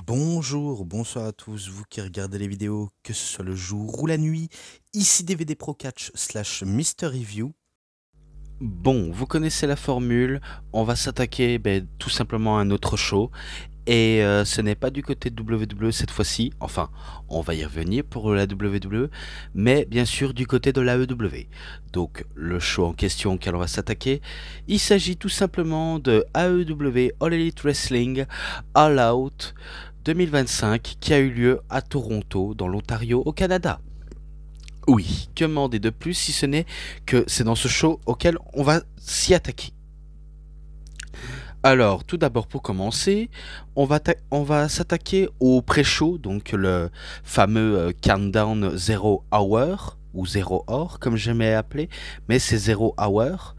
Bonjour, bonsoir à tous, vous qui regardez les vidéos, que ce soit le jour ou la nuit. Ici DVD Pro Catch slash Mister Review. Bon, vous connaissez la formule, on va s'attaquer tout simplement à un autre show. Et ce n'est pas du côté de WWE cette fois-ci, enfin, on va y revenir pour la WWE, mais bien sûr du côté de l'AEW. Donc le show en question auquel on va s'attaquer, il s'agit tout simplement de AEW All Elite Wrestling All Out 2025 qui a eu lieu à Toronto, dans l'Ontario, au Canada. Oui, que demander de plus si ce n'est que c'est dans ce show auquel on va s'y attaquer. Alors, tout d'abord pour commencer, on va s'attaquer au pré-show, donc le fameux countdown 0 hour, ou 0 hour comme j'aimais appeler, mais c'est 0 hour.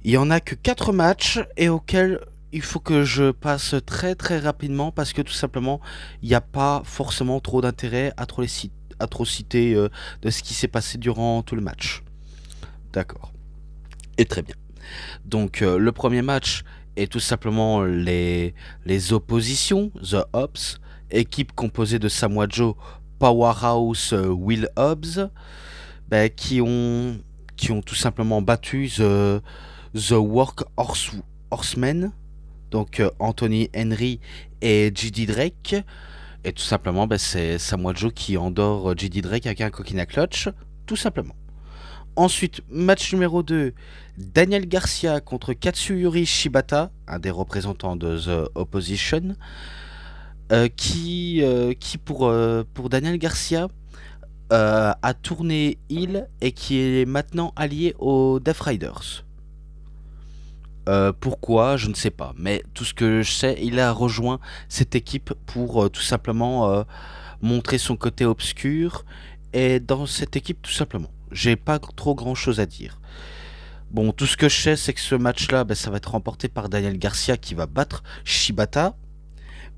Il y en a que 4 matchs et auxquels il faut que je passe très très rapidement parce que tout simplement, il n'y a pas forcément trop d'intérêt à trop citer de ce qui s'est passé durant tout le match. D'accord. Et très bien. Donc le premier match est tout simplement les oppositions, The Hobbs, équipe composée de Samoa Joe, Powerhouse, Will Hobbs, qui ont tout simplement battu The Horsemen, donc Anthony Henry et JD Drake. Et tout simplement, c'est Samoa Joe qui endort JD Drake avec un coquina clutch, tout simplement. Ensuite, match numéro 2, Daniel Garcia contre Katsuyori Shibata, un des représentants de The Opposition, qui pour Daniel Garcia a tourné heel et qui est maintenant allié aux Death Riders. Pourquoi, je ne sais pas, mais tout ce que je sais, il a rejoint cette équipe pour tout simplement montrer son côté obscur, et dans cette équipe tout simplement. J'ai pas trop grand chose à dire. Bon, tout ce que je sais, c'est que ce match-là, ça va être remporté par Daniel Garcia qui va battre Shibata.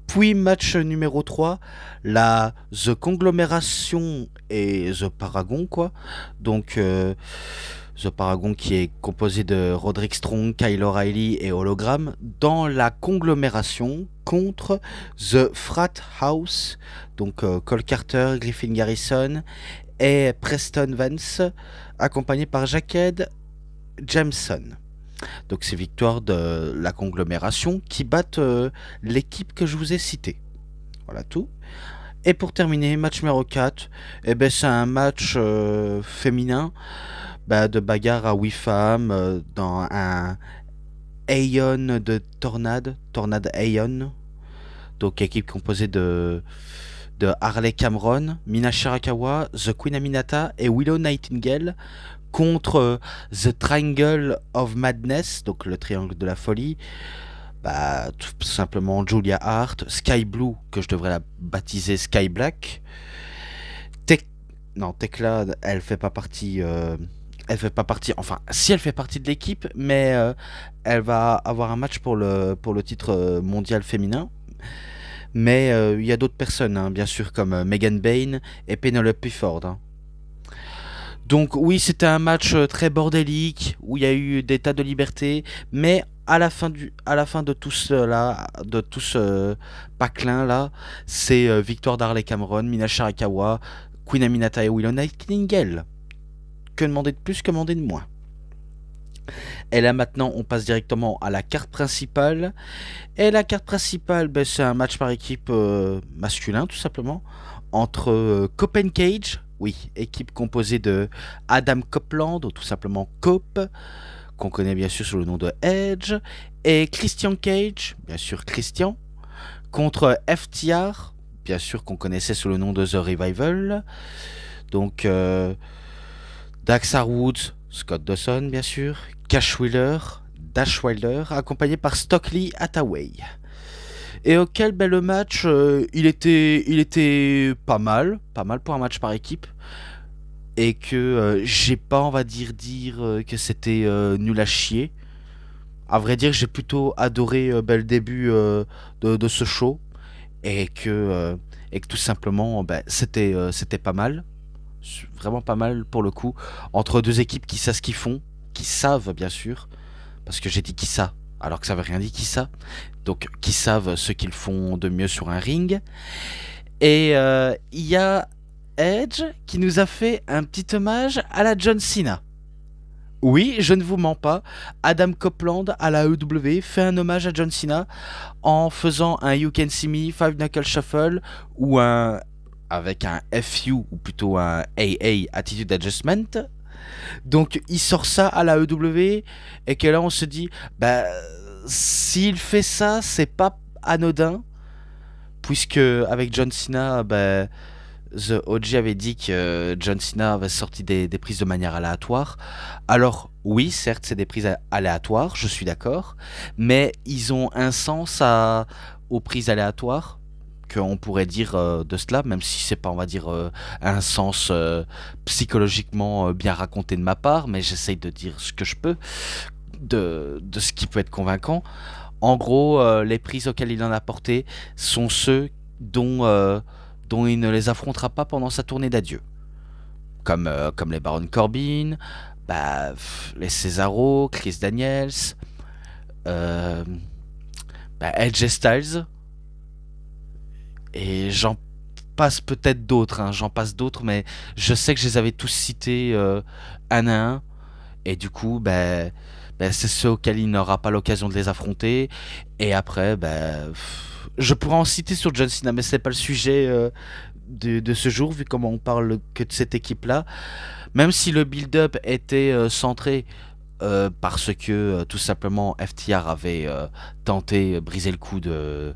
Puis match numéro 3, la The Conglomération et The Paragon, quoi. Donc, The Paragon qui est composé de Roderick Strong, Kyle O'Reilly et Hologram dans la conglomération contre The Frat House, donc Cole Carter, Griffin Garrison et Preston Vance, accompagné par Jacked Jameson. Donc c'est victoire de la conglomération qui battent l'équipe que je vous ai citée. Voilà tout. Et pour terminer, match numéro 4, c'est un match féminin de bagarre à 8 femmes dans un Aeon de Tornade Aeon. Donc équipe composée de Harley Cameron, Mina Shirakawa, The Queen Aminata et Willow Nightingale contre The Triangle of Madness, donc le triangle de la folie. Tout simplement Julia Hart, Sky Blue, que je devrais la baptiser Sky Black. Tekla, elle fait pas partie. Enfin, si elle fait partie de l'équipe, mais elle va avoir un match pour le titre mondial féminin. Mais il y a d'autres personnes, hein, bien sûr, comme Megan Bayne et Penelope Ford. Hein. Donc oui, c'était un match très bordélique, où il y a eu des tas de libertés, mais à la fin de tout cela, de tout ce paclin là, c'est victoire d'Harley Cameron, Mina Shirakawa, Queen Aminata et Willow Nightingale. Que demander de plus, que demander de moins. Et là maintenant, on passe directement à la carte principale. Et la carte principale, c'est un match par équipe masculin, tout simplement, entre Copen Cage, oui, équipe composée de Adam Copeland, ou tout simplement Cope, qu'on connaît bien sûr sous le nom de Edge, et Christian Cage, bien sûr Christian, contre FTR, bien sûr qu'on connaissait sous le nom de The Revival, donc Dax Harwood, Scott Dawson, bien sûr, Cash Wheeler, Dash Wilder, accompagné par Stockley Hathaway. Et auquel le match, il était pas mal pour un match par équipe. Et que j'ai pas, on va dire que c'était nul à chier. À vrai dire, j'ai plutôt adoré le début de ce show. Et que tout simplement, c'était pas mal. Vraiment pas mal pour le coup. Entre deux équipes qui savent ce qu'ils font. Qui savent, bien sûr. Parce que j'ai dit qui ça. alors que ça veut rien dire qui ça. Donc qui savent ce qu'ils font de mieux sur un ring. Et il y a Edge qui nous a fait un petit hommage à la John Cena. Oui, je ne vous mens pas, Adam Copeland à la EW fait un hommage à John Cena en faisant un You Can See Me, Five Knuckle Shuffle ou un avec un FU ou plutôt un AA Attitude Adjustment. Donc il sort ça à la EW et que là on se dit bah s'il fait ça, c'est pas anodin puisque avec John Cena bah The OG avait dit que John Cena avait sorti des prises de manière aléatoire. Alors oui, certes, c'est des prises aléatoires, je suis d'accord, mais ils ont un sens aux prises aléatoires qu'on pourrait dire de cela, même si c'est pas, on va dire, un sens psychologiquement bien raconté de ma part, mais j'essaye de dire ce que je peux de ce qui peut être convaincant. En gros, les prises auxquelles il en a porté sont ceux dont il ne les affrontera pas pendant sa tournée d'adieu. Comme les Baron Corbin, les Cesaro, Chris Daniels, euh, AJ Styles, et j'en passe peut-être d'autres, hein, j'en passe d'autres, mais je sais que je les avais tous cités un à un, et du coup, c'est ceux auxquels il n'aura pas l'occasion de les affronter, et après, je pourrais en citer sur John Cena, mais c'est pas le sujet de ce jour, vu comment on parle que de cette équipe-là. Même si le build-up était centré parce que tout simplement FTR avait tenté briser le coup de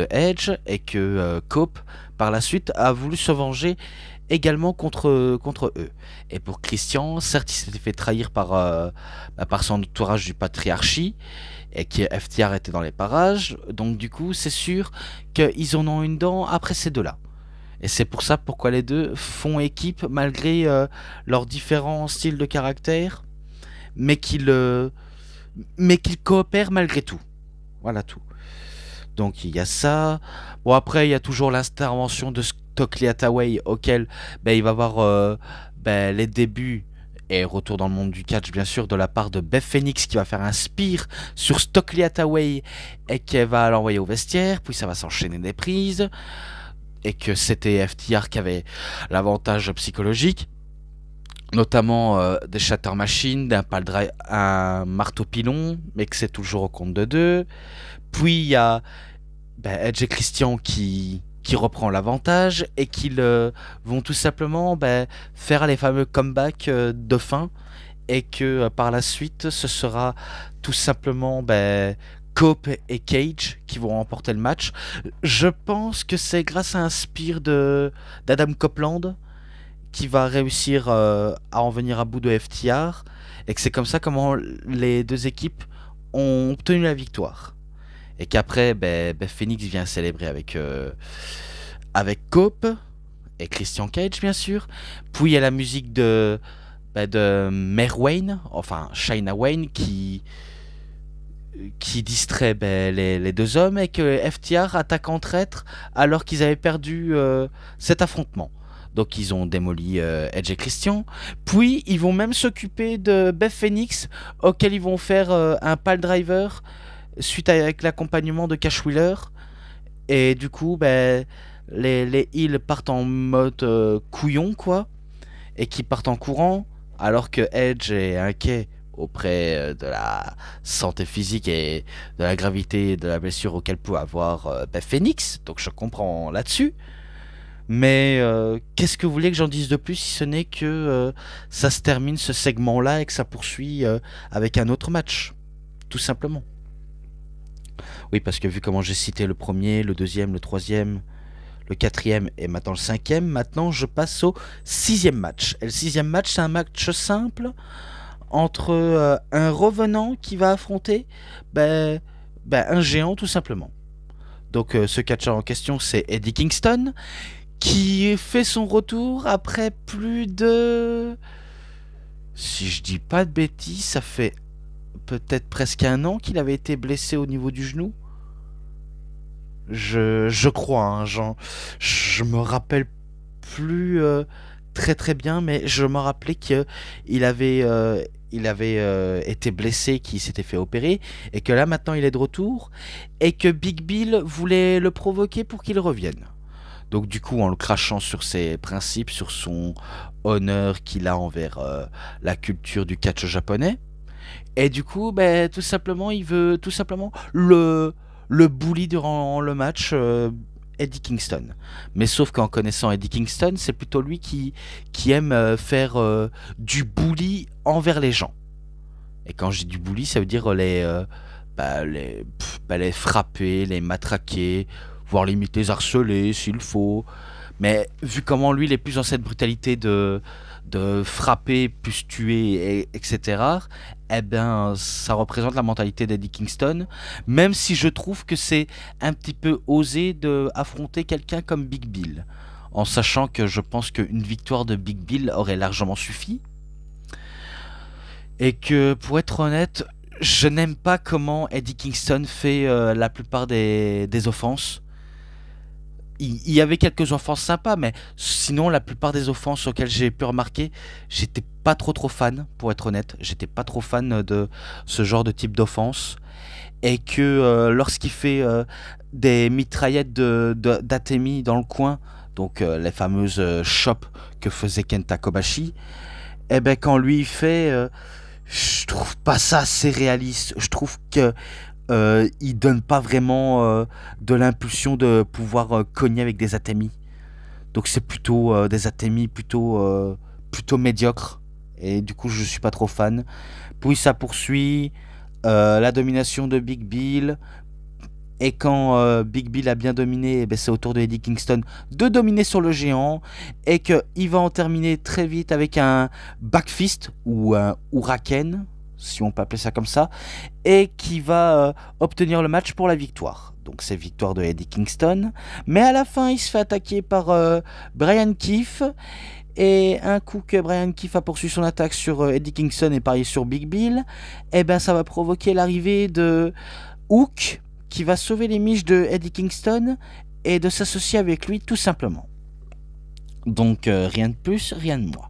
Edge et que Cope par la suite a voulu se venger également contre eux. Et pour Christian, certes il s'était fait trahir par son entourage du patriarchie et que FTR était dans les parages, donc du coup c'est sûr qu'ils en ont une dent après ces deux-là. Et c'est pour ça pourquoi les deux font équipe malgré leurs différents styles de caractère, mais qu'ils coopèrent malgré tout. Voilà tout. Donc il y a ça. Bon après il y a toujours l'intervention de Stokely Hathaway auquel il va avoir les débuts et retour dans le monde du catch bien sûr de la part de Beth Phoenix qui va faire un spear sur Stokely Hathaway et qui va l'envoyer au vestiaire, puis ça va s'enchaîner des prises et que c'était FTR qui avait l'avantage psychologique, notamment des shatter machines, un marteau pilon, mais que c'est toujours au compte de deux. Puis il y a Edge et Christian qui reprend l'avantage et qui vont tout simplement faire les fameux comebacks de fin et que par la suite ce sera tout simplement Cope et Cage qui vont remporter le match. Je pense que c'est grâce à un spear d'Adam Copeland qui va réussir à en venir à bout de FTR et que c'est comme ça comment les deux équipes ont obtenu la victoire. Et qu'après, Phoenix vient célébrer avec Cope et Christian Cage, bien sûr. Puis il y a la musique de Mare Wayne, enfin Shayna Wayne, qui distrait les deux hommes et que FTR attaque en traître alors qu'ils avaient perdu cet affrontement. Donc ils ont démoli Edge et Christian. Puis ils vont même s'occuper de Beth Phoenix, auquel ils vont faire un pile driver suite avec l'accompagnement de Cash Wheeler. Et du coup, les heels partent en mode couillon, quoi. Et qui partent en courant, alors que Edge est inquiet auprès de la santé physique et de la gravité de la blessure auquel peut avoir Beth Phoenix. Donc je comprends là-dessus. Mais qu'est-ce que vous voulez que j'en dise de plus si ce n'est que ça se termine ce segment-là et que ça poursuit avec un autre match, tout simplement. Oui, parce que vu comment j'ai cité le premier, le deuxième, le troisième, le quatrième et maintenant le cinquième, maintenant je passe au sixième match. Et le sixième match, c'est un match simple entre un revenant qui va affronter un géant tout simplement. Donc ce catcheur en question, c'est Eddie Kingston, qui fait son retour après plus de... Si je dis pas de bêtises, ça fait peut-être presque un an qu'il avait été blessé au niveau du genou. Je crois, hein, je me rappelle plus très très bien, mais je me rappelais qu'il avait il avait été blessé, qu'il s'était fait opérer, et que là maintenant il est de retour, et que Big Bill voulait le provoquer pour qu'il revienne. Donc du coup, en le crachant sur ses principes, sur son honneur qu'il a envers la culture du catch japonais, et du coup, ben, tout simplement, il veut tout simplement le bully durant le match, Eddie Kingston. Mais sauf qu'en connaissant Eddie Kingston, c'est plutôt lui qui aime faire du bully envers les gens. Et quand je dis du bully, ça veut dire les frapper, les matraquer, voire limite les harceler s'il faut. Mais vu comment lui, il est plus dans cette brutalité de frapper, plus tuer, etc., eh bien, ça représente la mentalité d'Eddie Kingston, même si je trouve que c'est un petit peu osé de affronter quelqu'un comme Big Bill, en sachant que je pense qu'une victoire de Big Bill aurait largement suffi, et que, pour être honnête, je n'aime pas comment Eddie Kingston fait la plupart des offenses. Il y avait quelques offenses sympas, mais sinon, la plupart des offenses auxquelles j'ai pu remarquer, j'étais pas trop fan, pour être honnête. J'étais pas trop fan de ce genre de type d'offense. Et que lorsqu'il fait des mitraillettes d'Atemi dans le coin, donc les fameuses chops que faisait Kenta Kobashi, et ben quand lui il fait, je trouve pas ça assez réaliste. Je trouve que il donne pas vraiment de l'impulsion de pouvoir cogner avec des atémis. Donc c'est plutôt des atémis plutôt médiocres. Et du coup je suis pas trop fan. Puis ça poursuit la domination de Big Bill. Et quand Big Bill a bien dominé, eh ben, c'est au tour de Eddie Kingston de dominer sur le géant. Et qu'il va en terminer très vite avec un backfist ou un huracan, si on peut appeler ça comme ça, et qui va obtenir le match pour la victoire. Donc c'est victoire de Eddie Kingston, mais à la fin il se fait attaquer par Brian Keefe, et un coup que Brian Keefe a poursuivi son attaque sur Eddie Kingston et parié sur Big Bill, et ben ça va provoquer l'arrivée de Hook, qui va sauver les miches de Eddie Kingston et de s'associer avec lui tout simplement. Donc rien de plus, rien de moins.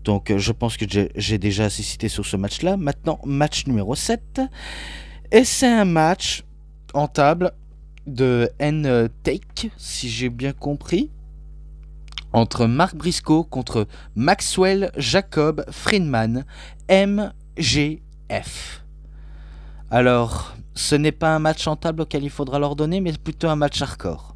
Donc je pense que j'ai déjà assez cité sur ce match-là. Maintenant, match numéro 7. Et c'est un match en table de N-Take, si j'ai bien compris, entre Mark Briscoe contre Maxwell Jacob Friedman, MGF. Alors, ce n'est pas un match en table auquel il faudra leur donner, mais plutôt un match hardcore.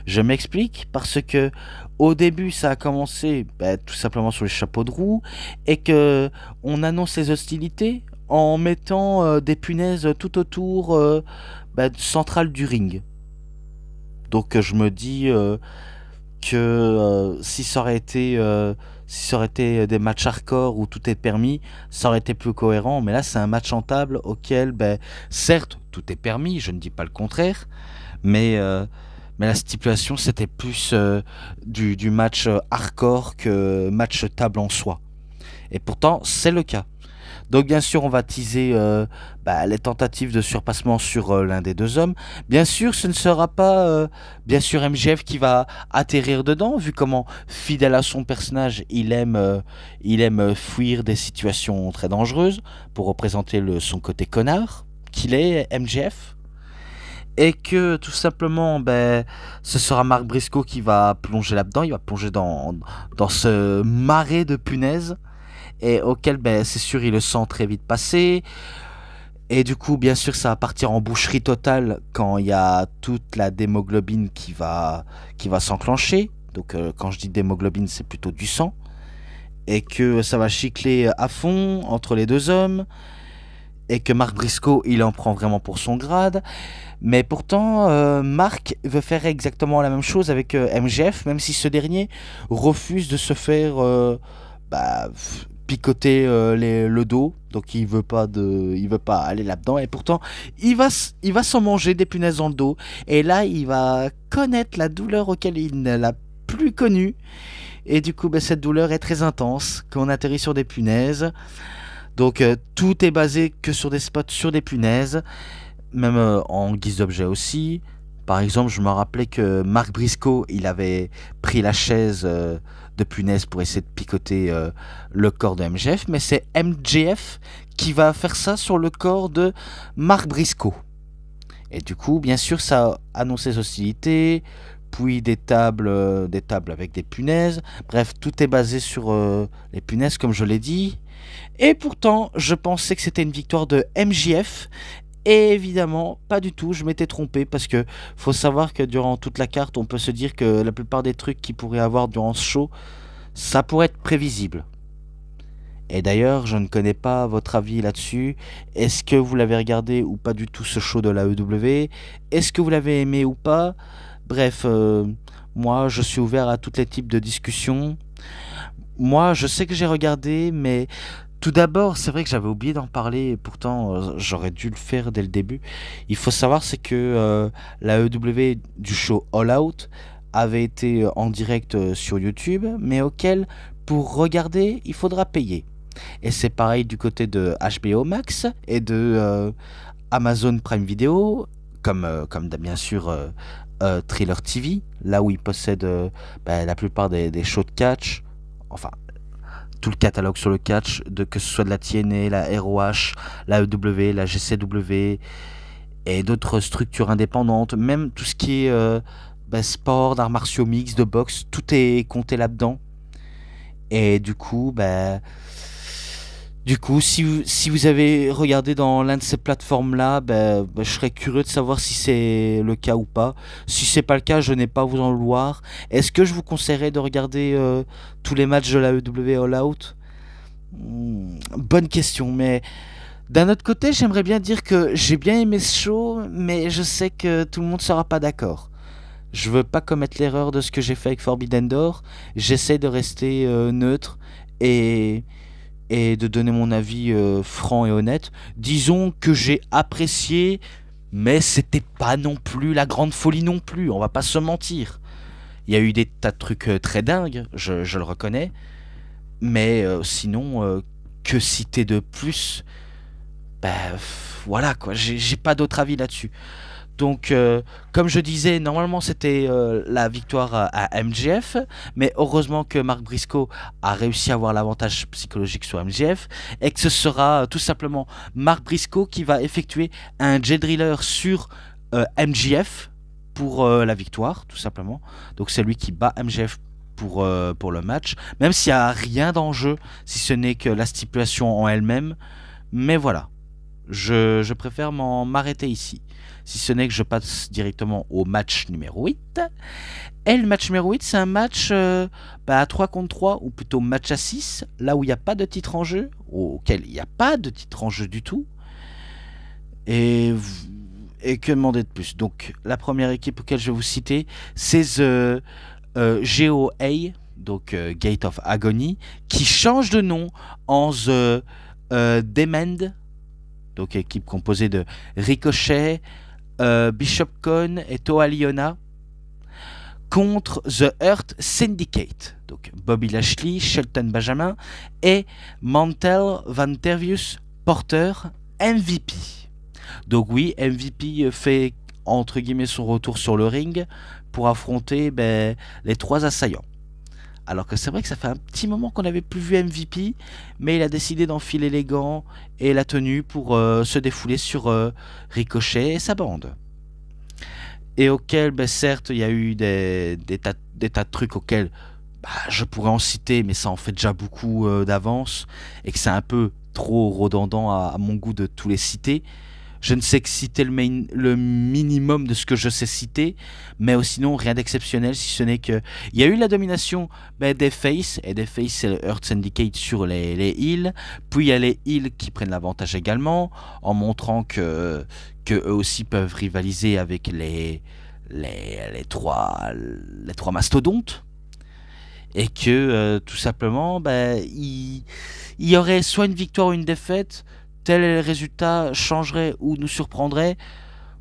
Je m'explique, parce que au début ça a commencé tout simplement sur les chapeaux de roue, et que on annonce les hostilités en mettant des punaises tout autour central du ring. Donc je me dis que si ça aurait été des matchs hardcore où tout est permis, ça aurait été plus cohérent. Mais là c'est un match en table auquel certes tout est permis, je ne dis pas le contraire, mais la stipulation, c'était plus du match hardcore que match table en soi. Et pourtant, c'est le cas. Donc bien sûr, on va teaser les tentatives de surpassement sur l'un des deux hommes. Bien sûr, ce ne sera pas bien sûr MJF qui va atterrir dedans, vu comment, fidèle à son personnage, il aime fuir des situations très dangereuses pour représenter son côté connard qu'il est, MJF. Et que tout simplement, ce sera Mark Briscoe qui va plonger là-dedans. Il va plonger dans ce marais de punaises, et auquel, c'est sûr, il le sent très vite passer. Et du coup, bien sûr, ça va partir en boucherie totale quand il y a toute la démoglobine qui va s'enclencher. Donc, quand je dis démoglobine, c'est plutôt du sang. Et que ça va chicler à fond entre les deux hommes. Et que Mark Briscoe, il en prend vraiment pour son grade. Mais pourtant, Mark veut faire exactement la même chose avec MJF, même si ce dernier refuse de se faire picoter le dos. Donc il veut pas aller là-dedans. Et pourtant, il va s'en manger des punaises dans le dos. Et là, il va connaître la douleur auquel il ne l'a plus connue. Et du coup, cette douleur est très intense quand on atterrit sur des punaises. Donc tout est basé que sur des spots sur des punaises, même en guise d'objet aussi. Par exemple, je me rappelais que Mark Briscoe, il avait pris la chaise de punaises pour essayer de picoter le corps de MJF, mais c'est MJF qui va faire ça sur le corps de Mark Briscoe. Et du coup, bien sûr, ça a annoncé des hostilités, puis des tables avec des punaises. Bref, tout est basé sur les punaises, comme je l'ai dit. Et pourtant, je pensais que c'était une victoire de MJF. Et évidemment, pas du tout, je m'étais trompé parce que faut savoir que durant toute la carte, on peut se dire que la plupart des trucs qu'il pourrait avoir durant ce show, ça pourrait être prévisible. Et d'ailleurs, je ne connais pas votre avis là-dessus. Est-ce que vous l'avez regardé ou pas du tout ce show de la EW? Est-ce que vous l'avez aimé ou pas? Bref, moi je suis ouvert à tous les types de discussions. Moi, je sais que j'ai regardé, mais tout d'abord, c'est vrai que j'avais oublié d'en parler, et pourtant j'aurais dû le faire dès le début. Il faut savoir, c'est que la EW du show All Out avait été en direct sur YouTube, mais auquel, pour regarder, il faudra payer. Et c'est pareil du côté de HBO Max et de Amazon Prime Video, comme bien sûr Thriller TV, là où ils possèdent la plupart des shows de catch, enfin tout le catalogue sur le catch, que ce soit de la TNA, la ROH, la EW, la GCW et d'autres structures indépendantes, même tout ce qui est sport, d'arts martiaux mix, de boxe, tout est compté là-dedans. Et du coup, si vous avez regardé dans l'un de ces plateformes-là, je serais curieux de savoir si c'est le cas ou pas. Si c'est pas le cas, je n'ai pas à vous en vouloir. Est-ce que je vous conseillerais de regarder tous les matchs de la EW All Out? Bonne question, mais d'un autre côté, j'aimerais bien dire que j'ai bien aimé ce show, mais je sais que tout le monde sera pas d'accord. Je veux pas commettre l'erreur de ce que j'ai fait avec Forbidden Door. J'essaie de rester neutre et de donner mon avis franc et honnête. Disons que j'ai apprécié, mais c'était pas non plus la grande folie non plus, on va pas se mentir. Il y a eu des tas de trucs très dingues, je le reconnais, mais sinon, que citer de plus? Voilà quoi, j'ai pas d'autre avis là-dessus. Donc, comme je disais, normalement c'était la victoire à MJF, mais heureusement que Mark Briscoe a réussi à avoir l'avantage psychologique sur MJF, et que ce sera tout simplement Mark Briscoe qui va effectuer un jet driller sur MJF pour la victoire, tout simplement. Donc c'est lui qui bat MJF pour le match, même s'il n'y a rien d'enjeu, si ce n'est que la stipulation en elle-même. Mais voilà, je préfère m'arrêter ici. Si ce n'est que je passe directement au match numéro 8. Et le match numéro 8, c'est un match à 3 contre 3, ou plutôt match à 6, là où il n'y a pas de titre en jeu, auquel il n'y a pas de titre en jeu du tout. Et que demander de plus? Donc, la première équipe auquel je vais vous citer, c'est The GOA, donc Gate of Agony, qui change de nom en The Demend, donc équipe composée de Ricochet, Bishop Cohn et Toa Liona, contre The Hurt Syndicate, donc Bobby Lashley, Shelton Benjamin et Mantel Van Tervius Porter, MVP. Donc oui, MVP fait entre guillemets son retour sur le ring pour affronter les trois assaillants. Alors que c'est vrai que ça fait un petit moment qu'on n'avait plus vu MVP, mais il a décidé d'enfiler les gants et la tenue pour se défouler sur Ricochet et sa bande. Et auquel, certes, il y a eu des tas de trucs auxquels je pourrais en citer, mais ça en fait déjà beaucoup d'avance, et que c'est un peu trop redondant à mon goût de tous les citer. Je ne sais que citer le minimum de ce que je sais citer, mais sinon rien d'exceptionnel, si ce n'est que il y a eu la domination des Face, et des Face c'est le Hurt Syndicate sur les Heels, puis il y a les Heels qui prennent l'avantage également, en montrant que eux aussi peuvent rivaliser avec les trois mastodontes, et que tout simplement il y aurait soit une victoire ou une défaite. Tel résultat changerait ou nous surprendrait.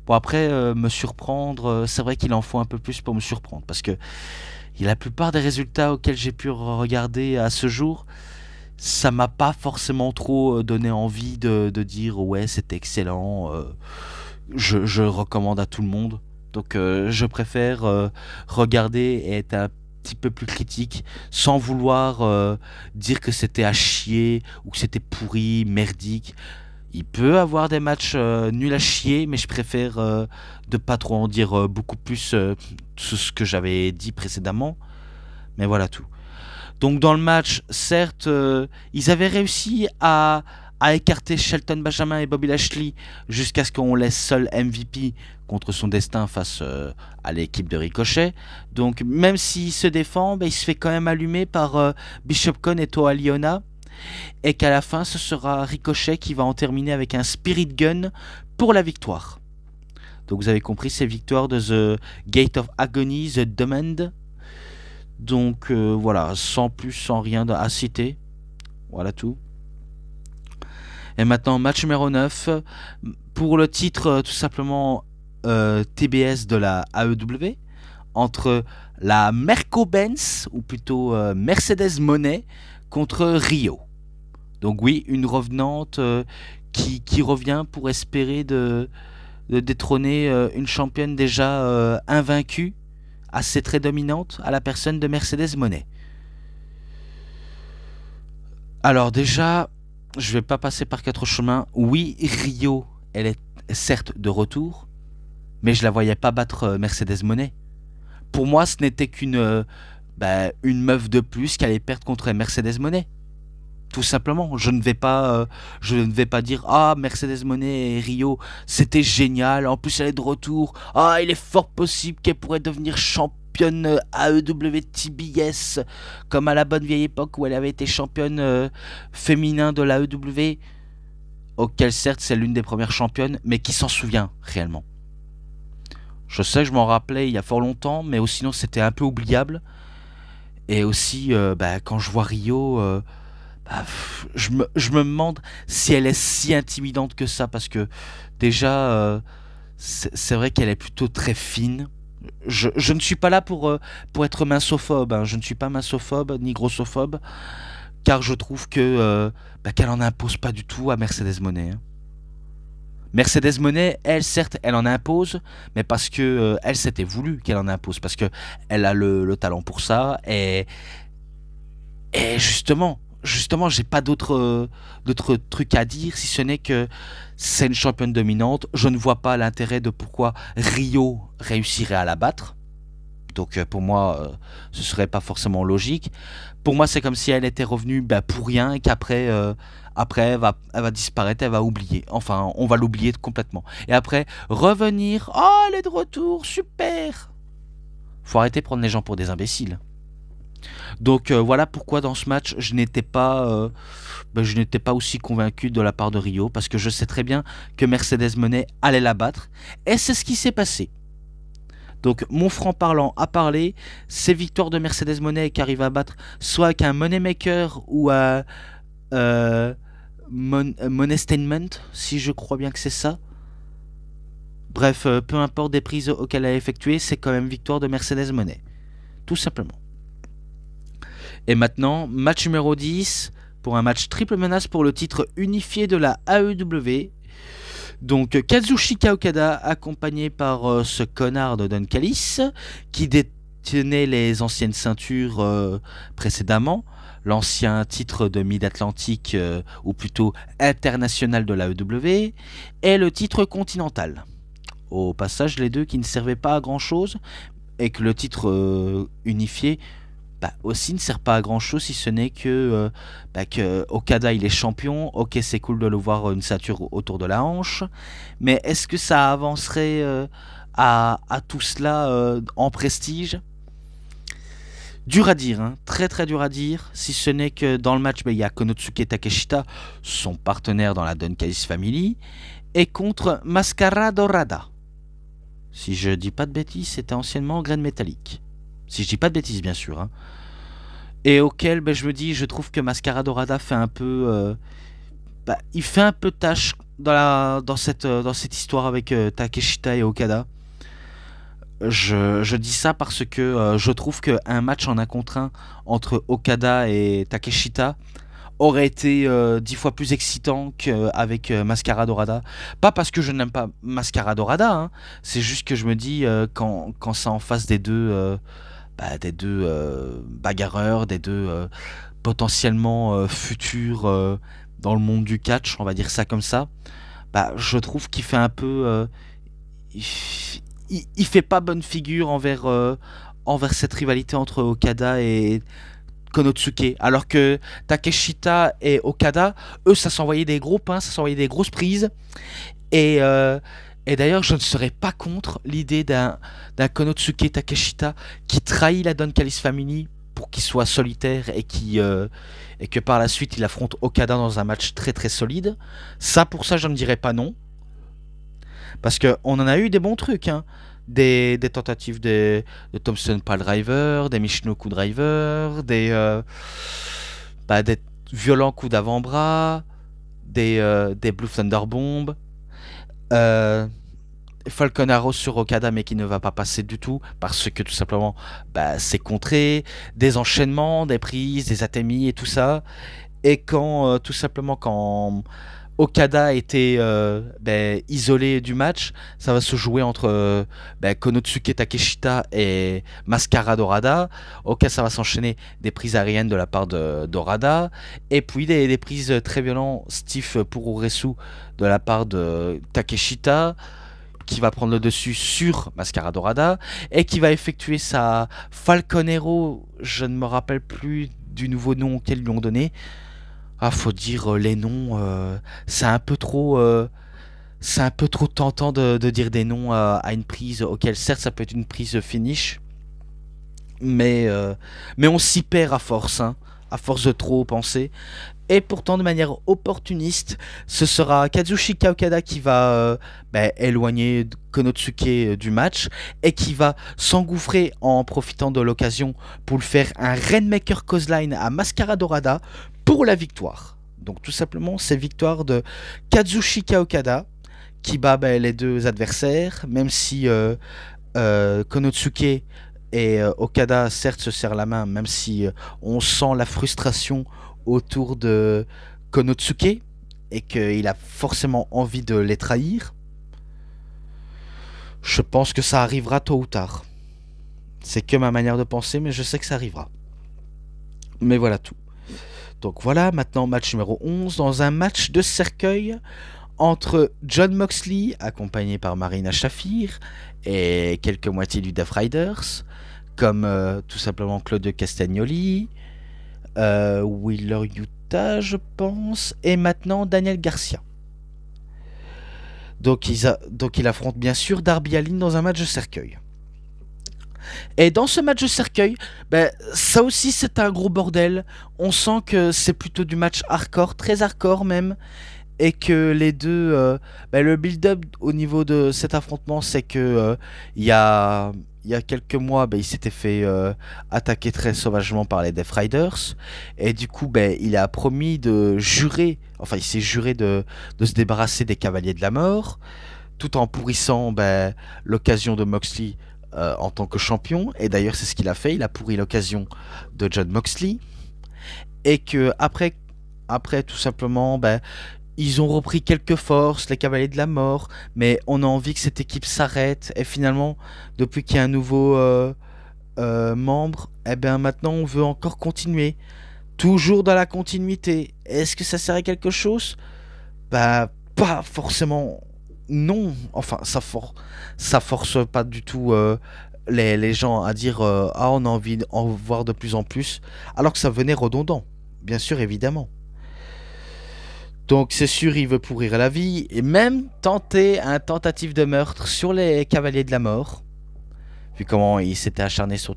Bon, après, me surprendre, c'est vrai qu'il en faut un peu plus pour me surprendre, parce que la plupart des résultats auxquels j'ai pu regarder à ce jour, ça m'a pas forcément trop donné envie de dire ouais, c'est excellent, je recommande à tout le monde. Donc je préfère regarder et être petit peu plus critique, sans vouloir dire que c'était à chier ou que c'était pourri, merdique. Il peut avoir des matchs nuls à chier, mais je préfère de pas trop en dire beaucoup plus sur ce que j'avais dit précédemment. Mais voilà tout. Donc dans le match, certes, ils avaient réussi à écarter Shelton Benjamin et Bobby Lashley jusqu'à ce qu'on laisse seul MVP contre son destin face à l'équipe de Ricochet. Donc même s'il se défend, il se fait quand même allumer par Bishop Con et Toa Liona. Et qu'à la fin, ce sera Ricochet qui va en terminer avec un Spirit Gun pour la victoire. Donc vous avez compris, c'est victoire de The Gate of Agony, The Demand. Donc voilà, sans plus, sans rien à citer. Voilà tout. Et maintenant, match numéro 9. Pour le titre, tout simplement, TBS de la AEW. Entre la Merco-Benz, ou plutôt Mercedes Moné, contre Rio. Donc oui, une revenante qui revient pour espérer de détrôner une championne déjà invaincue, assez très dominante, à la personne de Mercedes Moné. Alors déjà, je vais pas passer par quatre chemins. Oui, Rio, elle est certes de retour, mais je la voyais pas battre Mercedes Moné. Pour moi, ce n'était qu'une une meuf de plus qui allait perdre contre Mercedes Moné. Tout simplement, je ne vais pas dire ah Mercedes Moné et Rio c'était génial, en plus elle est de retour, ah il est fort possible qu'elle pourrait devenir championne AEW TBS comme à la bonne vieille époque où elle avait été championne féminin de l'AEW, auquel certes c'est l'une des premières championnes, mais qui s'en souvient réellement. Je sais que je m'en rappelais il y a fort longtemps, mais sinon c'était un peu oubliable. Et aussi quand je vois Rio je me demande si elle est si intimidante que ça, parce que déjà, c'est vrai qu'elle est plutôt très fine. Je ne suis pas là pour être mincophobe, hein. Je ne suis pas mincophobe ni grossophobe, car je trouve que qu'elle en impose pas du tout à Mercedes Moné, hein. Mercedes Moné, elle, certes, elle en impose, mais parce que elle s'était voulu qu'elle en impose, parce que elle a le talent pour ça, et justement, j'ai pas d'autres trucs à dire, si ce n'est que c'est une championne dominante. Je ne vois pas l'intérêt de pourquoi Rio réussirait à la battre. Donc pour moi, ce serait pas forcément logique. Pour moi, c'est comme si elle était revenue pour rien et qu'après elle va disparaître, elle va oublier. Enfin, on va l'oublier complètement. Et après, revenir, oh, elle est de retour, super. Faut arrêter de prendre les gens pour des imbéciles. Donc voilà pourquoi dans ce match je n'étais pas aussi convaincu de la part de Rio, parce que je sais très bien que Mercedes Moné allait la battre, et c'est ce qui s'est passé. Donc mon franc-parlant a parlé, ces victoires de Mercedes Moné qui arrive à battre soit avec un Moneymaker ou un Money Statement, si je crois bien que c'est ça. Bref, peu importe des prises auxquelles elle a effectué, c'est quand même victoire de Mercedes Moné. Tout simplement. Et maintenant, match numéro 10 pour un match triple menace pour le titre unifié de la AEW. Donc Kazuchika Okada accompagné par ce connard de Don Callis qui détenait les anciennes ceintures précédemment, l'ancien titre de Mid-Atlantique ou plutôt international de la AEW et le titre continental. Au passage, les deux qui ne servaient pas à grand chose et que le titre unifié aussi ne sert pas à grand chose, si ce n'est que Okada il est champion. Ok, c'est cool de le voir une ceinture autour de la hanche, mais est-ce que ça avancerait à tout cela en prestige? Dur à dire, hein. Très très dur à dire, si ce n'est que dans le match il y a Konosuke Takeshita, son partenaire dans la Don Callis Family, et contre Mascara Dorada. Si je dis pas de bêtises, c'était anciennement Graine Métallique. Si je dis pas de bêtises, bien sûr, hein. Et auquel je me dis, je trouve que Mascara Dorada fait un peu il fait un peu tâche dans cette histoire avec Takeshita et Okada. Je dis ça parce que je trouve qu'un match en 1 contre 1 entre Okada et Takeshita aurait été 10 fois plus excitant qu'avec Mascara Dorada. Pas parce que je n'aime pas Mascara Dorada, hein. C'est juste que je me dis quand c'est en face des deux, des deux bagarreurs, des deux potentiellement futurs dans le monde du catch, on va dire ça comme ça. Je trouve qu'il fait un peu il, il fait pas bonne figure envers cette rivalité entre Okada et Konosuke. Alors que Takeshita et Okada, eux, ça s'envoyait des gros pains, ça s'envoyait des grosses prises. Et, euh, et d'ailleurs, je ne serais pas contre l'idée d'un Konosuke Takeshita qui trahit la Don Callis Family pour qu'il soit solitaire et que par la suite il affronte Okada dans un match très très solide. Ça, pour ça, je ne dirais pas non. Parce qu'on en a eu des bons trucs, hein. Des tentatives de Thompson Pile Driver, des Michinoku Driver, des violents coups d'avant-bras, des Blue Thunder Bomb, euh, Falcon Arrow sur Okada mais qui ne va pas passer du tout parce que tout simplement c'est contré, des enchaînements, des prises, des atémies et tout ça. Et tout simplement quand Okada était isolé du match, ça va se jouer entre Konosuke Takeshita et Mascara Dorada. Ok, ça va s'enchaîner des prises aériennes de la part de Dorada, et puis des prises très violentes, Steve Puroresu de la part de Takeshita, qui va prendre le dessus sur Mascara Dorada, et qui va effectuer sa Falconero, je ne me rappelle plus du nouveau nom qu'ils lui ont donné. Ah, faut dire les noms, c'est un peu trop tentant de dire des noms à une prise, auquel certes ça peut être une prise finish, mais on s'y perd à force, hein, à force de trop penser. Et pourtant, de manière opportuniste, ce sera Kazuchika Okada qui va éloigner Konosuke du match et qui va s'engouffrer en profitant de l'occasion pour le faire un Rainmaker Clothesline à Mascara Dorada pour la victoire. Donc tout simplement, c'est victoire de Kazuchika Okada qui bat les deux adversaires, même si Konosuke et Okada certes se serrent la main, même si on sent la frustration autour de Konosuke et qu'il a forcément envie de les trahir. Je pense que ça arrivera tôt ou tard. C'est que ma manière de penser, mais je sais que ça arrivera. Mais voilà tout. Donc voilà, maintenant match numéro 11, dans un match de cercueil entre Jon Moxley, accompagné par Marina Shafir, et quelques moitiés du Death Riders, comme tout simplement Claudio Castagnoli, Wheeler Yuta, je pense, et maintenant Daniel Garcia. Donc il affronte bien sûr Darby Allin dans un match de cercueil. Et dans ce match de cercueil, ça aussi c'est un gros bordel. On sent que c'est plutôt du match hardcore, très hardcore même. Et que les deux, le build-up au niveau de cet affrontement, c'est que il y a quelques mois, il s'était fait attaquer très sauvagement par les Death Riders. Et du coup, il a promis de jurer, enfin il s'est juré de se débarrasser des Cavaliers de la Mort, tout en pourrissant l'occasion de Moxley en tant que champion. Et d'ailleurs, c'est ce qu'il a fait, il a pourri l'occasion de Jon Moxley. Et que après tout simplement, ils ont repris quelques forces, les Cavaliers de la Mort, mais on a envie que cette équipe s'arrête. Et finalement, depuis qu'il y a un nouveau membre, maintenant on veut encore continuer. Toujours dans la continuité. Est-ce que ça sert à quelque chose? Pas forcément. Non. Enfin, ça force pas du tout les gens à dire ah, on a envie d'en voir de plus en plus. Alors que ça venait redondant. Bien sûr, évidemment. Donc c'est sûr, il veut pourrir la vie et même tenter un tentative de meurtre sur les Cavaliers de la Mort. Vu comment il s'était acharné sur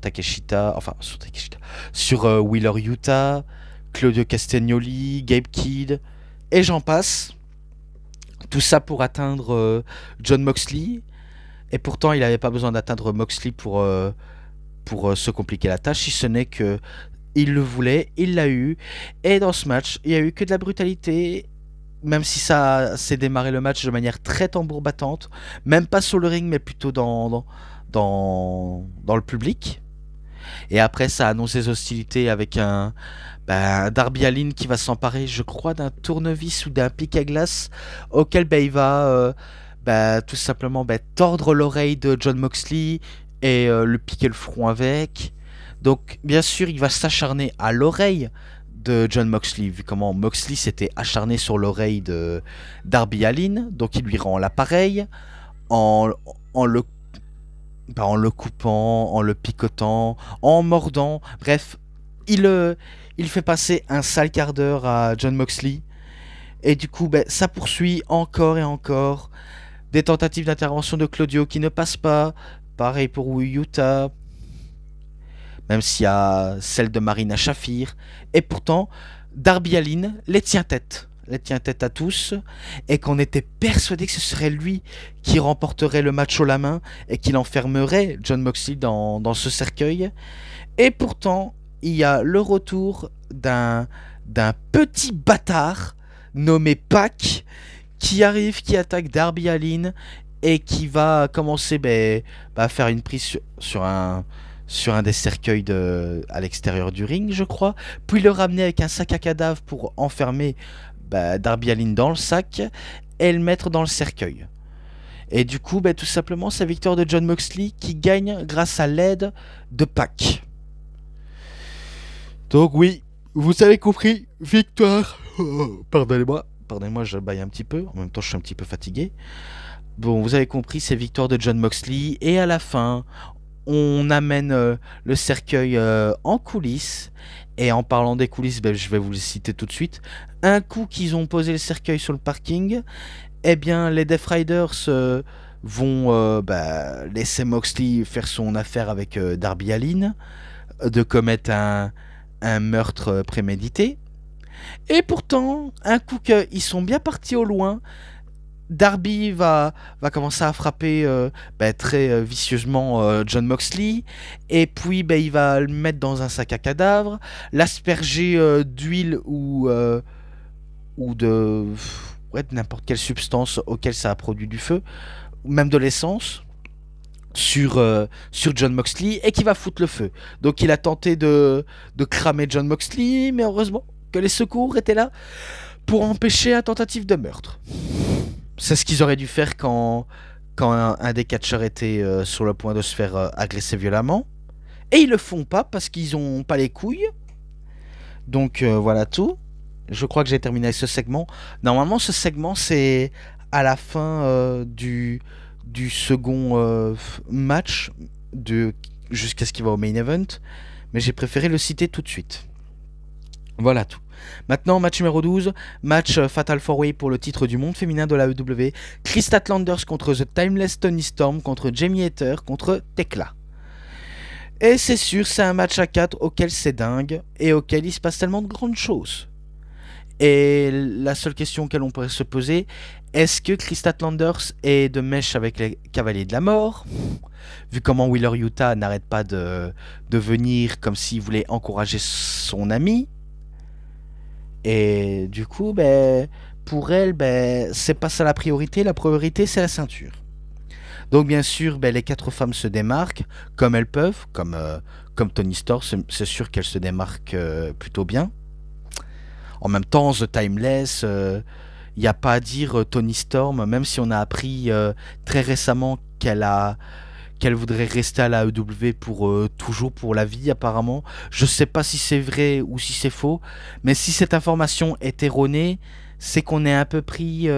sur Wheeler Yuta, Claudio Castagnoli, Gabe Kidd, et j'en passe. Tout ça pour atteindre Jon Moxley. Et pourtant, il n'avait pas besoin d'atteindre Moxley pour se compliquer la tâche, si ce n'est que il le voulait, il l'a eu. Et dans ce match, il n'y a eu que de la brutalité. Même si ça s'est démarré le match de manière très tambour battante, même pas sur le ring, mais plutôt dans le public. Et après, ça annonce les hostilités avec un Darby Allin qui va s'emparer, je crois, d'un tournevis ou d'un pic à glace, auquel il va tout simplement tordre l'oreille de Jon Moxley et lui piquer le front avec. Donc, bien sûr, il va s'acharner à l'oreille de John Moxley, vu comment Moxley s'était acharné sur l'oreille de Darby Allin. Donc, il lui rend l'appareil en, en le en le coupant, en le picotant, en mordant. Bref, il fait passer un sale quart d'heure à John Moxley. Et du coup, ça poursuit encore et encore. Des tentatives d'intervention de Claudio qui ne passent pas. Pareil pour Yuta. Même s'il y a celle de Marina Shafir. Et pourtant, Darby Allin les tient tête. Les tient tête à tous. Et qu'on était persuadé que ce serait lui qui remporterait le match haut la main. Et qu'il enfermerait John Moxley dans ce cercueil. Et pourtant, il y a le retour d'un petit bâtard nommé Pac qui arrive, qui attaque Darby Allin et qui va commencer à faire une prise sur un des cercueils à l'extérieur du ring, je crois, puis le ramener avec un sac à cadavres pour enfermer Darby Allin dans le sac et le mettre dans le cercueil. Et du coup, tout simplement, c'est la victoire de John Moxley qui gagne grâce à l'aide de Pac. Donc oui, vous avez compris, victoire. Pardonnez-moi, je baille un petit peu. En même temps, je suis un petit peu fatigué. Bon, vous avez compris, c'est victoire de John Moxley. Et à la fin, on amène le cercueil en coulisses. Et en parlant des coulisses, je vais vous le citer tout de suite. Un coup qu'ils ont posé le cercueil sur le parking, eh bien, les Death Riders vont laisser Moxley faire son affaire avec Darby Allin, de commettre un meurtre prémédité. Et pourtant, un coup qu'ils sont bien partis au loin, Darby va commencer à frapper très vicieusement John Moxley. Et puis il va le mettre dans un sac à cadavres, l'asperger d'huile ou de n'importe quelle substance auquel ça a produit du feu, ou même de l'essence, sur John Moxley, et qui va foutre le feu. Donc il a tenté de cramer John Moxley, mais heureusement que les secours étaient là pour empêcher la tentative de meurtre. C'est ce qu'ils auraient dû faire quand un des catcheurs était sur le point de se faire agresser violemment. Et ils le font pas parce qu'ils ont pas les couilles. Donc voilà tout. Je crois que j'ai terminé avec ce segment. Normalement, ce segment, c'est à la fin du second match jusqu'à ce qu'il va au main event. Mais j'ai préféré le citer tout de suite. Voilà tout. Maintenant, match numéro 12, match Fatal 4-Way pour le titre du monde féminin de la AEW. Kris Statlanders contre The Timeless Toni Storm, contre Jamie Hayter, contre Tekla. Et c'est sûr, c'est un match à 4 auquel c'est dingue, et auquel il se passe tellement de grandes choses. Et la seule question qu'elle on pourrait se poser, est-ce que Kris Statlanders est de mèche avec les Cavaliers de la Mort? Vu comment Wheeler Yuta n'arrête pas de venir comme s'il voulait encourager son ami. Et du coup, pour elle, c'est pas ça la priorité c'est la ceinture. Donc bien sûr, les 4 femmes se démarquent comme elles peuvent, comme Toni Storm, c'est sûr qu'elles se démarquent plutôt bien. En même temps, The Timeless, il n'y a pas à dire Toni Storm, même si on a appris très récemment qu'elle voudrait rester à la AEW pour toujours, pour la vie apparemment. Je sais pas si c'est vrai ou si c'est faux, mais si cette information est erronée, c'est qu'on est un peu pris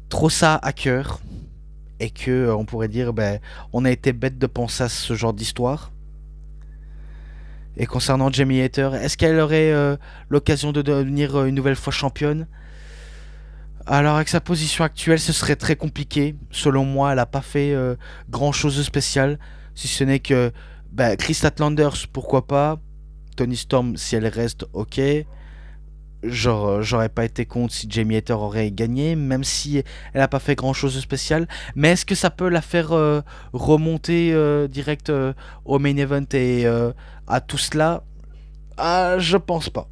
trop ça à cœur, et que on pourrait dire on a été bête de penser à ce genre d'histoire. Et concernant Jamie Hayter, est-ce qu'elle aurait l'occasion de devenir une nouvelle fois championne? Alors avec sa position actuelle, ce serait très compliqué. Selon moi, elle n'a pas fait grand chose de spécial. Si ce n'est que Kris Statlanders, pourquoi pas. Toni Storm, si elle reste, ok. J'aurais pas été contre si Jamie Hayter aurait gagné, même si elle n'a pas fait grand chose de spécial. Mais est-ce que ça peut la faire remonter direct au main event et à tout cela? Je pense pas.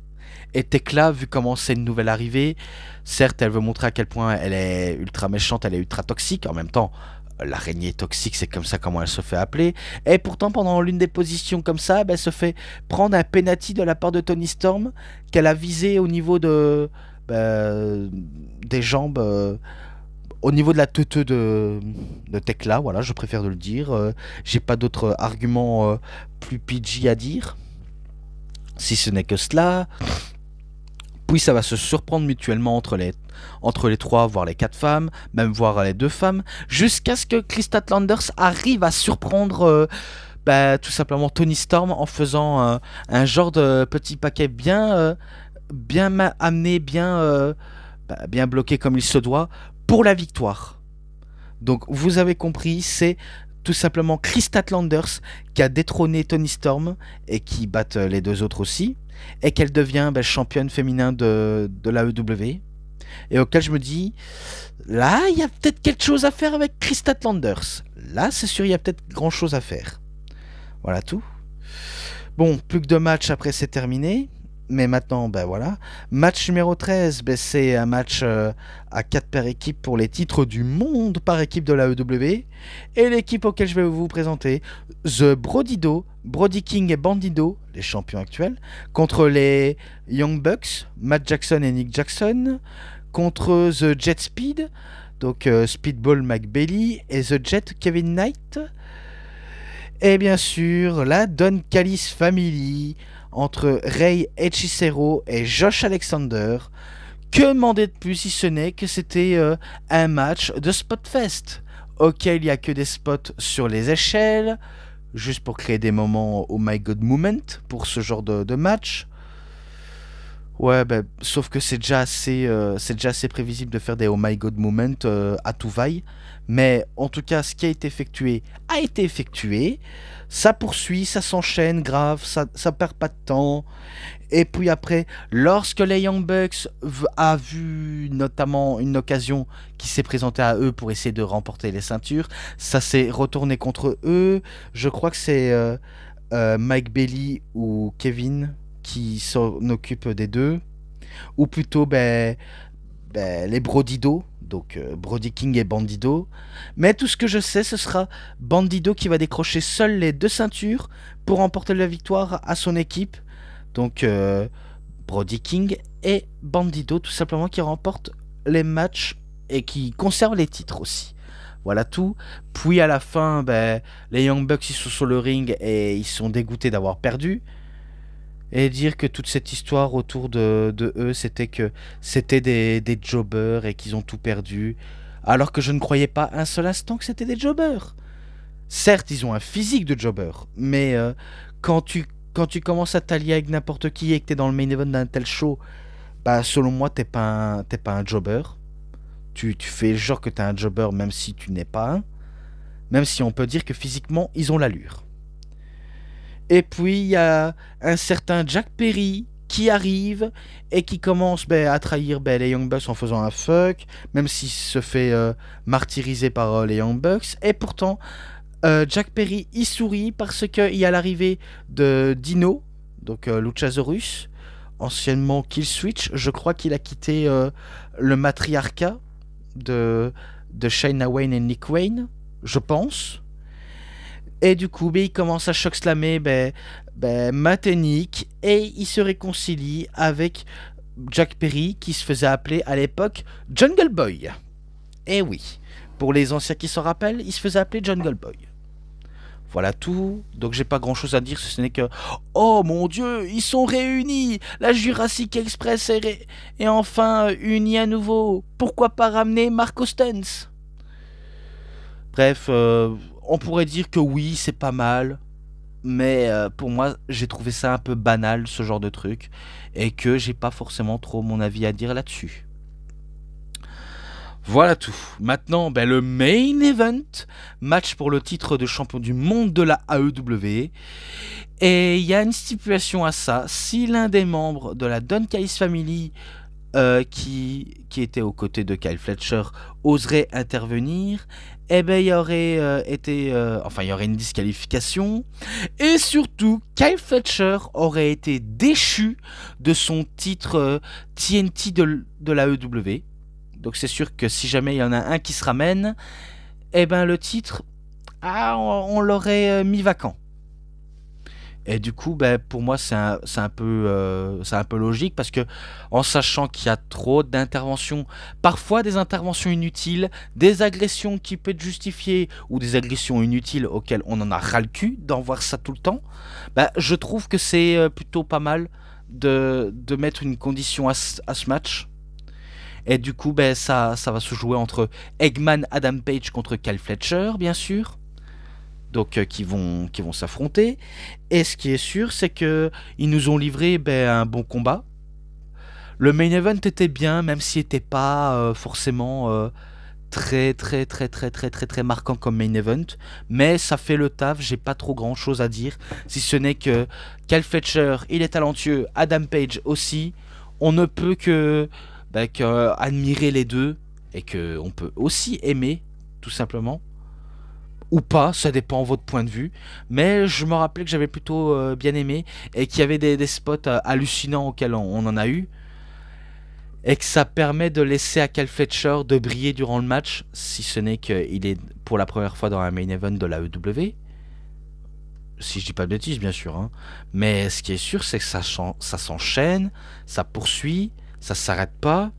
Et Tekla, vu comment c'est une nouvelle arrivée, certes, elle veut montrer à quel point elle est ultra méchante, elle est ultra toxique. En même temps, l'araignée toxique, c'est comme ça comment elle se fait appeler. Et pourtant, pendant l'une des positions comme ça, elle se fait prendre un penalty de la part de Toni Storm qu'elle a visé au niveau des jambes Au niveau de la teuteux de Tekla, voilà, je préfère de le dire. J'ai pas d'autres arguments plus PG à dire, si ce n'est que cela. Puis ça va se surprendre mutuellement entre les trois, voire les quatre femmes, même voire les deux femmes, jusqu'à ce que Krista Landers arrive à surprendre tout simplement Toni Storm en faisant un genre de petit paquet bien amené, bien bloqué comme il se doit, pour la victoire. Donc vous avez compris, c'est tout simplement Kris Statlanders qui a détrôné Toni Storm et qui bat les deux autres aussi, et qu'elle devient championne féminin de la EW. Et auquel je me dis, là, il y a peut-être quelque chose à faire avec Kris Statlanders. Là, c'est sûr, il y a peut-être grand chose à faire. Voilà tout. Bon, plus que 2 matchs après, c'est terminé. Mais maintenant, voilà. Match numéro 13, c'est un match à 4 par équipe pour les titres du monde par équipe de la EW. Et l'équipe auquel je vais vous présenter, The Brodido, Brody King et Bandido, les champions actuels, contre les Young Bucks, Matt Jackson et Nick Jackson, contre The Jet Speed, donc Speedball McBailey et The Jet Kevin Knight. Et bien sûr, la Don Callis Family, entre Ray Hechicero et Josh Alexander. Que demander de plus si ce n'est que c'était un match de Spotfest, auquel il n'y a que des spots sur les échelles, juste pour créer des moments oh my god moment pour ce genre de match. Ouais, sauf que c'est déjà assez prévisible de faire des oh my god moment à tout vaille. Mais en tout cas, ce qui a été effectué a été effectué. Ça poursuit, ça s'enchaîne grave, ça perd pas de temps. Et puis après, lorsque les Young Bucks a vu notamment une occasion qui s'est présentée à eux pour essayer de remporter les ceintures, ça s'est retourné contre eux. Je crois que c'est Mike Bailey ou Kevin qui s'en occupe des deux. Ou plutôt les Brodido, donc Brody King et Bandido. Mais tout ce que je sais, ce sera Bandido qui va décrocher seul les 2 ceintures pour remporter la victoire à son équipe. Donc Brody King et Bandido, tout simplement, qui remportent les matchs et qui conservent les titres aussi. Voilà tout. Puis à la fin, les Young Bucks ils sont sur le ring et ils sont dégoûtés d'avoir perdu. Et dire que toute cette histoire autour de eux, c'était que c'était des jobbers et qu'ils ont tout perdu. Alors que je ne croyais pas un seul instant que c'était des jobbers. Certes, ils ont un physique de jobber, mais quand tu commences à t'allier avec n'importe qui et que t'es dans le main event d'un tel show, selon moi, t'es pas un jobber. Tu fais genre que t'es un jobber même si tu n'es pas un. Même si on peut dire que physiquement, ils ont l'allure. Et puis, il y a un certain Jack Perry qui arrive et qui commence à trahir les Young Bucks en faisant un fuck, même s'il se fait martyriser par les Young Bucks. Et pourtant, Jack Perry y sourit parce qu'il y a l'arrivée de Dino, donc Luchasaurus, anciennement Killswitch. Je crois qu'il a quitté le matriarcat de Shayna Wayne et Nick Wayne, je pense. Et du coup, il commence à choc-slammer Matt et Nick, et il se réconcilie avec Jack Perry, qui se faisait appeler à l'époque Jungle Boy. Et oui, pour les anciens qui s'en rappellent, il se faisait appeler Jungle Boy. Voilà tout, donc j'ai pas grand chose à dire, ce n'est que oh mon dieu, ils sont réunis. La Jurassic Express est enfin unie à nouveau. Pourquoi pas ramener Mark Ostens? Bref, on pourrait dire que oui, c'est pas mal, mais pour moi, j'ai trouvé ça un peu banal, ce genre de truc, et que j'ai pas forcément trop mon avis à dire là-dessus. Voilà tout. Maintenant, le main event, match pour le titre de champion du monde de la AEW. Et il y a une stipulation à ça. Si l'un des membres de la Don Callis Family, qui était aux côtés de Kyle Fletcher, oserait intervenir, il y aurait il y aurait une disqualification. Et surtout, Kyle Fletcher aurait été déchu de son titre TNT de la AEW. Donc c'est sûr que si jamais il y en a un qui se ramène, le titre, on l'aurait mis vacant. Et du coup, ben, pour moi, c'est un peu logique parce que en sachant qu'il y a trop d'interventions, parfois des interventions inutiles, des agressions qui peuvent être justifiées ou des agressions inutiles auxquelles on en a ras le cul d'en voir ça tout le temps, ben, je trouve que c'est plutôt pas mal de mettre une condition à ce match. Et du coup, ben, ça va se jouer entre Eggman Adam Page contre Kyle Fletcher, bien sûr. Donc, qui vont s'affronter. Et ce qui est sûr, c'est que ils nous ont livré ben, un bon combat. Le main event était bien, même s'il n'était pas forcément très marquant comme main event. Mais ça fait le taf, j'ai pas trop grand chose à dire. Si ce n'est que Kyle Fletcher, il est talentueux, Adam Page aussi. On ne peut que admirer les deux et qu'on peut aussi aimer, tout simplement. Ou pas, ça dépend de votre point de vue. Mais je me rappelais que j'avais plutôt bien aimé et qu'il y avait des spots hallucinants auxquels on en a eu. Et que ça permet de laisser à Cal Fletcher de briller durant le match, si ce n'est qu'il est pour la première fois dans un main event de la EW. Si je dis pas de bêtises, bien sûr. Hein. Mais ce qui est sûr, c'est que ça s'enchaîne, ça poursuit, ça s'arrête pas.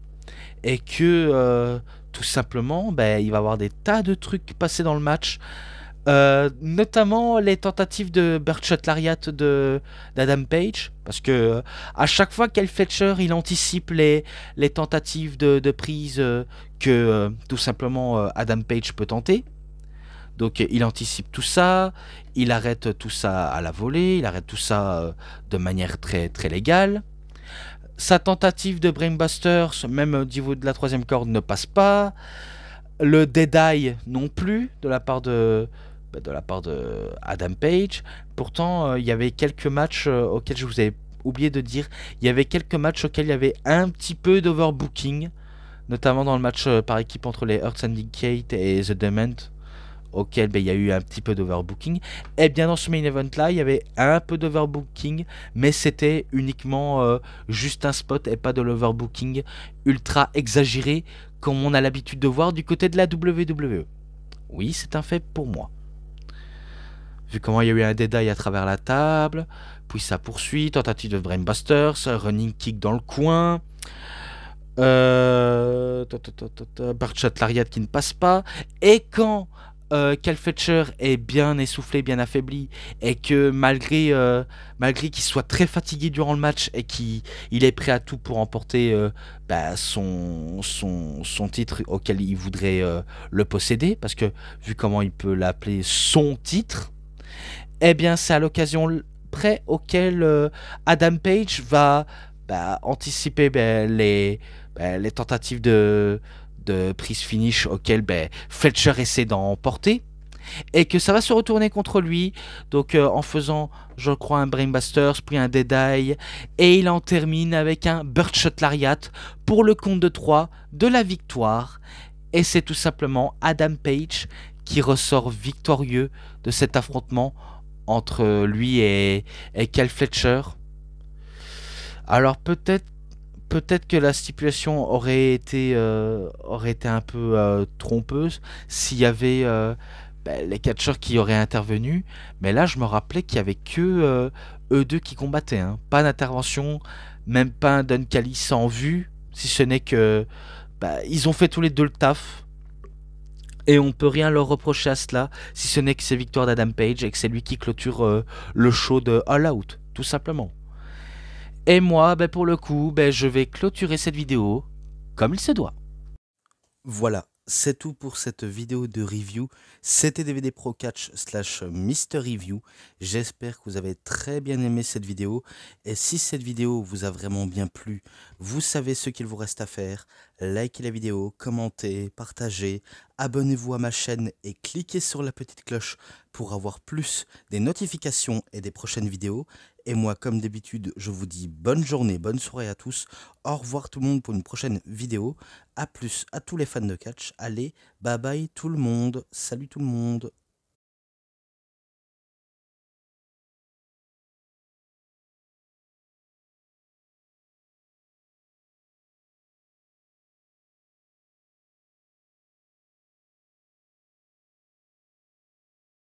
Et que tout simplement, ben, il va y avoir des tas de trucs passés dans le match. Notamment les tentatives de Birdshot Lariat d'Adam Page, parce que à chaque fois qu'El Fletcher il anticipe les tentatives de prise que tout simplement Adam Page peut tenter. Donc il anticipe tout ça, il arrête tout ça à la volée, il arrête tout ça de manière très légale. Sa tentative de Brainbusters, même au niveau de la troisième corde, ne passe pas. Le Dead Eye non plus, de la part de Adam Page. Pourtant, il y avait quelques matchs auxquels je vous ai oublié de dire. Il y avait quelques matchs auxquels il y avait un petit peu d'overbooking, notamment dans le match par équipe entre les Earth Syndicate et The Dement, auquel ben, il y a eu un petit peu d'overbooking. Et bien dans ce main event là, il y avait un peu d'overbooking, mais c'était uniquement juste un spot et pas de l'overbooking ultra exagéré comme on a l'habitude de voir du côté de la WWE. Oui, c'est un fait pour moi. Vu comment il y a eu un Dead Eye à travers la table, puis ça poursuit, tentative de Brainbusters, running kick dans le coin, Birdshot Lariat qui ne passe pas, et quand Cal Fletcher est bien essoufflé, bien affaibli, et que malgré qu'il soit très fatigué durant le match et qu'il est prêt à tout pour emporter son titre auquel il voudrait le posséder, parce que vu comment il peut l'appeler son titre, eh bien, c'est à l'occasion près auquel Adam Page va anticiper les tentatives de prise finish auxquelles Fletcher essaie d'en porter. Et que ça va se retourner contre lui, donc en faisant, je crois, un Brainbusters, puis un Dead Eye, et il en termine avec un Birdshot Lariat pour le compte de 3 de la victoire. Et c'est tout simplement Adam Page qui ressort victorieux de cet affrontement entre lui et Cal Fletcher. Alors peut-être que la stipulation aurait été un peu trompeuse s'il y avait les catcheurs qui auraient intervenu, mais là je me rappelais qu'il y avait que eux deux qui combattaient, hein. Pas d'intervention, même pas un Duncali sans vue, si ce n'est que ils ont fait tous les deux le taf. Et on peut rien leur reprocher à cela, si ce n'est que c'est victoire d'Adam Page et que c'est lui qui clôture le show de All Out, tout simplement. Et moi, pour le coup, je vais clôturer cette vidéo comme il se doit. Voilà, c'est tout pour cette vidéo de review. C'était DVD Pro Catch / Mister Review. J'espère que vous avez très bien aimé cette vidéo. Et si cette vidéo vous a vraiment bien plu, vous savez ce qu'il vous reste à faire. Likez la vidéo, commentez, partagez, abonnez-vous à ma chaîne et cliquez sur la petite cloche pour avoir plus des notifications et des prochaines vidéos. Et moi, comme d'habitude, je vous dis bonne journée, bonne soirée à tous. Au revoir tout le monde pour une prochaine vidéo. A plus à tous les fans de catch. Allez, bye bye tout le monde. Salut tout le monde.